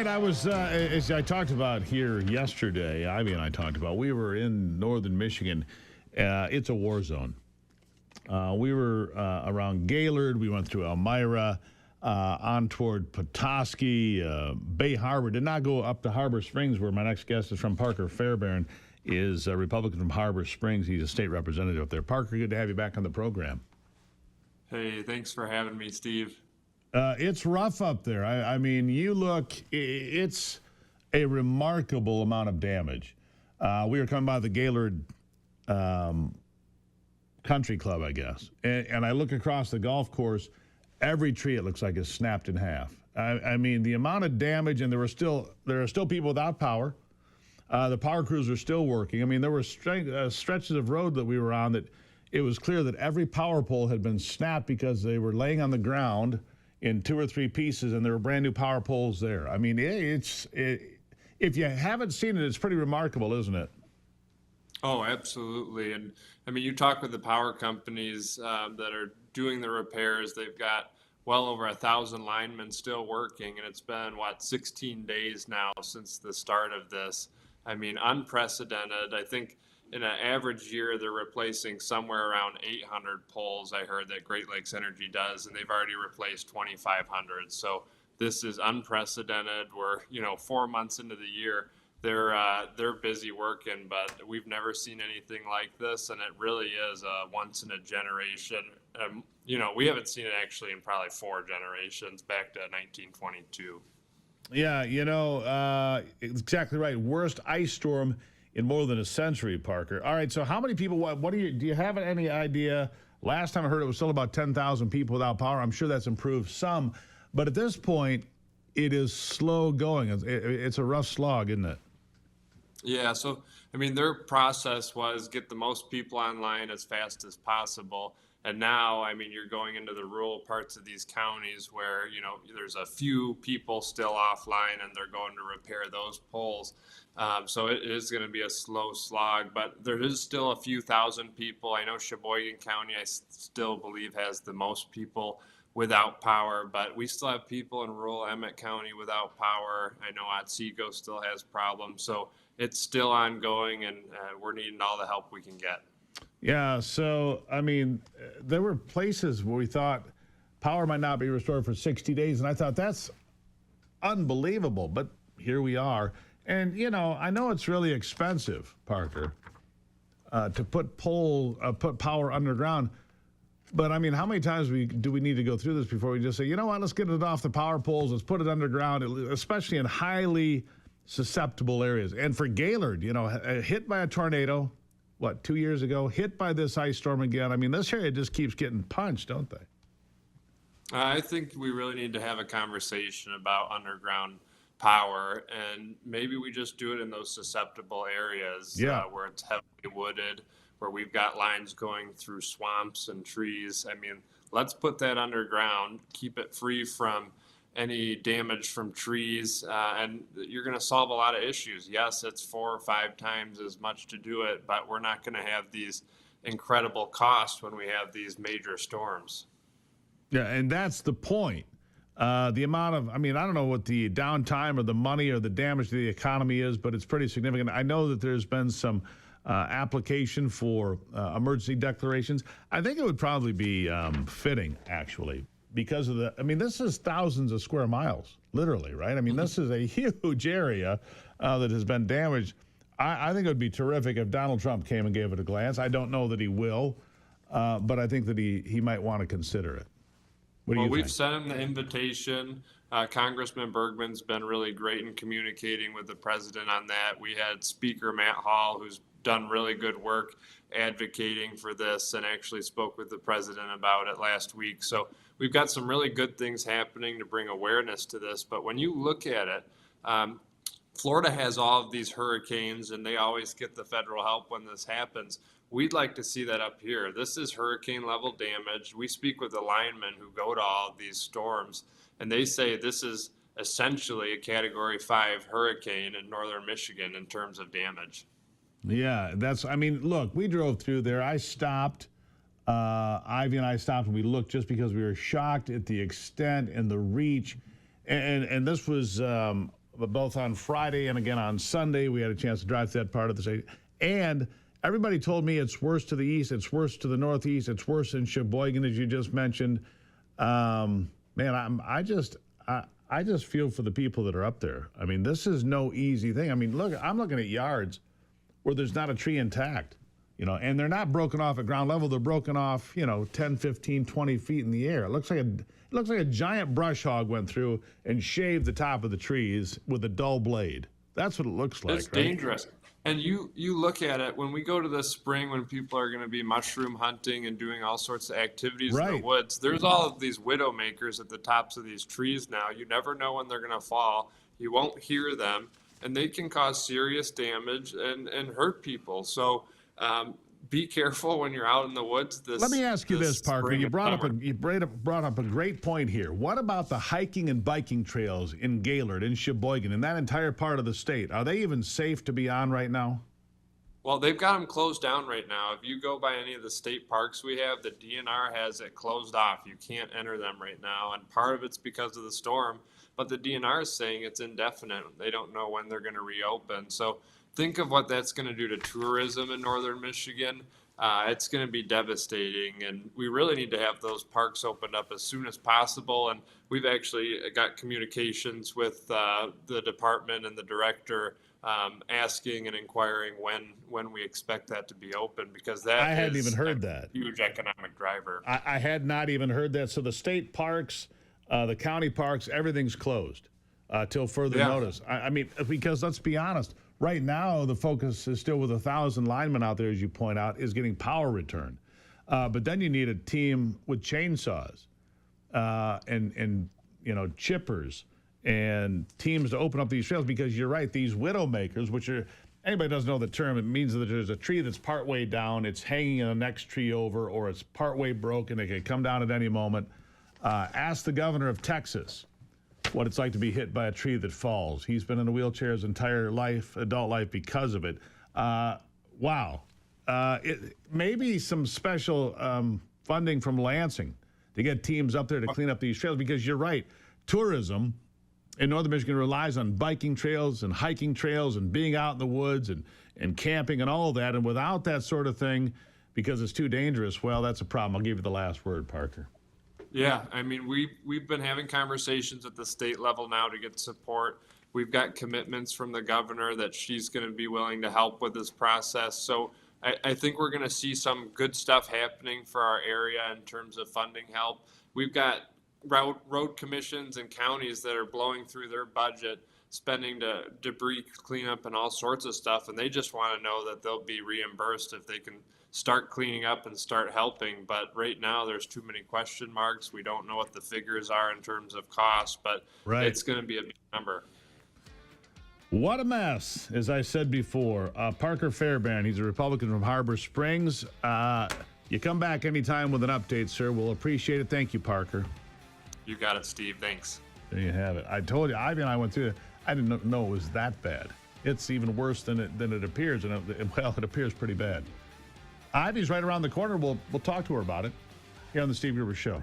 right, as I talked about here yesterday, Ivy and I talked about, we were in northern Michigan. It's a war zone. We were around Gaylord. We went through Elmira, on toward Petoskey, Bay Harbor. Did not go up to Harbor Springs, where my next guest is from. Parker Farbairn is a Republican from Harbor Springs. He's a state representative up there. Parker, good to have you back on the program. Hey, thanks for having me, Steve. It's rough up there. I mean, you look, it's a remarkable amount of damage. We were coming by the Gaylord Country Club, I guess, and I look across the golf course. Every tree, it looks like, is snapped in half. I mean, the amount of damage, and there are still people without power. The power crews are still working. I mean, there were stretches of road that we were on that it was clear that every power pole had been snapped because they were laying on the ground in 2 or 3 pieces, and there were brand new power poles there. I mean, if you haven't seen it, it's pretty remarkable, isn't it? Oh, absolutely. And I mean, you talk with the power companies that are doing the repairs. They've got well over 1,000 linemen still working, and it's been, 16 days now since the start of this. I mean, unprecedented. I think in an average year, they're replacing somewhere around 800 poles, I heard, that Great Lakes Energy does, and they've already replaced 2,500. So this is unprecedented. We're, 4 months into the year. They're busy working, but we've never seen anything like this, and it really is a once in a generation. We haven't seen it actually in probably 4 generations, back to 1922. Yeah, exactly right. Worst ice storm in more than a century, Parker. All right, so how many people, do you have any idea? Last time I heard it was still about 10,000 people without power. I'm sure that's improved some, but at this point, it is slow going. It's a rough slog, isn't it? Yeah, so I mean, their process was get the most people online as fast as possible. And now, I mean, you're going into the rural parts of these counties where, there's a few people still offline, and they're going to repair those poles. So it is going to be a slow slog, but there is still a few thousand people. I know Sheboygan County, I still believe, has the most people without power, but we still have people in rural Emmett County without power. I know Otsego still has problems. So it's still ongoing, and we're needing all the help we can get. Yeah, so, I mean, there were places where we thought power might not be restored for 60 days, and I thought that's unbelievable, but here we are. And, I know it's really expensive, Parker, to put power underground, but, I mean, how many times do we need to go through this before we just say, you know what, let's get it off the power poles, let's put it underground, especially in highly susceptible areas. And for Gaylord, hit by a tornado, 2 years ago, hit by this ice storm again. I mean, this area just keeps getting punched, don't they? I think we really need to have a conversation about underground power, and maybe we just do it in those susceptible areas where it's heavily wooded, where we've got lines going through swamps and trees. I mean, let's put that underground, keep it free from any damage from trees, and you're going to solve a lot of issues. Yes, it's 4 or 5 times as much to do it, but we're not going to have these incredible costs when we have these major storms. Yeah, and that's the point. The amount of, I don't know what the downtime or the money or the damage to the economy is, but it's pretty significant. I know that there's been some application for emergency declarations. I think it would probably be fitting, actually, because of this is thousands of square miles, literally, right? I mean, this is a huge area that has been damaged. I think it would be terrific if Donald Trump came and gave it a glance. I don't know that he will, but I think that he might want to consider it. What do you think? We've sent him the invitation. Congressman Bergman's been really great in communicating with the president on that. We had Speaker Matt Hall, who's done really good work advocating for this, and actually spoke with the president about it last week. So we've got some really good things happening to bring awareness to this. But when you look at it, Florida has all of these hurricanes, and they always get the federal help when this happens. We'd like to see that up here. This is hurricane level damage. We speak with the linemen who go to all of these storms, and they say this is essentially a Category 5 hurricane in northern Michigan in terms of damage. Yeah, look, we drove through there. I stopped. Ivy and I stopped, and we looked just because we were shocked at the extent and the reach. And this was both on Friday and again on Sunday. We had a chance to drive to that part of the state. And everybody told me it's worse to the east, it's worse to the northeast, it's worse in Sheboygan, as you just mentioned. Man, I just feel for the people that are up there. I mean, this is no easy thing. I mean, look, I'm looking at yards where there's not a tree intact, and they're not broken off at ground level. They're broken off, 10, 15, 20 feet in the air. It looks like a giant brush hog went through and shaved the top of the trees with a dull blade. That's what it looks like. It's dangerous. And you look at it when we go to the spring, when people are going to be mushroom hunting and doing all sorts of activities in the woods. There's all of these widow makers at the tops of these trees now. You never know when they're going to fall. You won't hear them, and they can cause serious damage and hurt people. So be careful when you're out in the woods. Let me ask you this, Parker. You brought up a great point here. What about the hiking and biking trails in Gaylord, in Sheboygan, in that entire part of the state? Are they even safe to be on right now? Well, they've got them closed down right now. If you go by any of the state parks we have, the DNR has it closed off. You can't enter them right now, and part of it's because of the storm. But the DNR is saying it's indefinite. They don't know when they're going to reopen. So think of what that's going to do to tourism in northern Michigan. It's going to be devastating, and we really need to have those parks opened up as soon as possible. And we've actually got communications with the department and the director asking and inquiring when we expect that to be open, because that I hadn't even heard that. Huge economic driver. I had not even heard that. So the state parks, the county parks, everything's closed till further notice. I mean, because let's be honest, right now the focus is still with 1,000 linemen out there, as you point out, is getting power returned. But then you need a team with chainsaws and chippers and teams to open up these trails, because you're right, these widow makers, which are, anybody doesn't know the term, it means that there's a tree that's partway down, it's hanging in the next tree over, or it's partway broken, it can come down at any moment. Ask the governor of Texas what it's like to be hit by a tree that falls. He's been in a wheelchair his entire life, adult life, because of it. Wow. Maybe some special funding from Lansing to get teams up there to clean up these trails, because you're right, tourism in northern Michigan relies on biking trails and hiking trails and being out in the woods and camping and all of that. And without that sort of thing, because it's too dangerous, well, that's a problem. I'll give you the last word, Parker. Yeah, I mean, we've been having conversations at the state level now to get support. We've got commitments from the governor that she's going to be willing to help with this process. So I think we're going to see some good stuff happening for our area in terms of funding help. We've got road commissions and counties that are blowing through their budget, spending to debris cleanup and all sorts of stuff, and they just want to know that they'll be reimbursed if they can start cleaning up and start helping. But right now there's too many question marks. We don't know what the figures are in terms of cost, but it's going to be a big number. What a mess, as I said before. Parker Farbairn, he's a Republican from Harbor Springs. You come back anytime with an update, sir. We'll appreciate it. Thank you, Parker. You got it, Steve. Thanks. There you have it. I told you, Ivy and I went through it. I didn't know it was that bad. It's even worse than it appears, and it appears pretty bad. Ivy's right around the corner. We'll talk to her about it here on the Steve Gruber Show.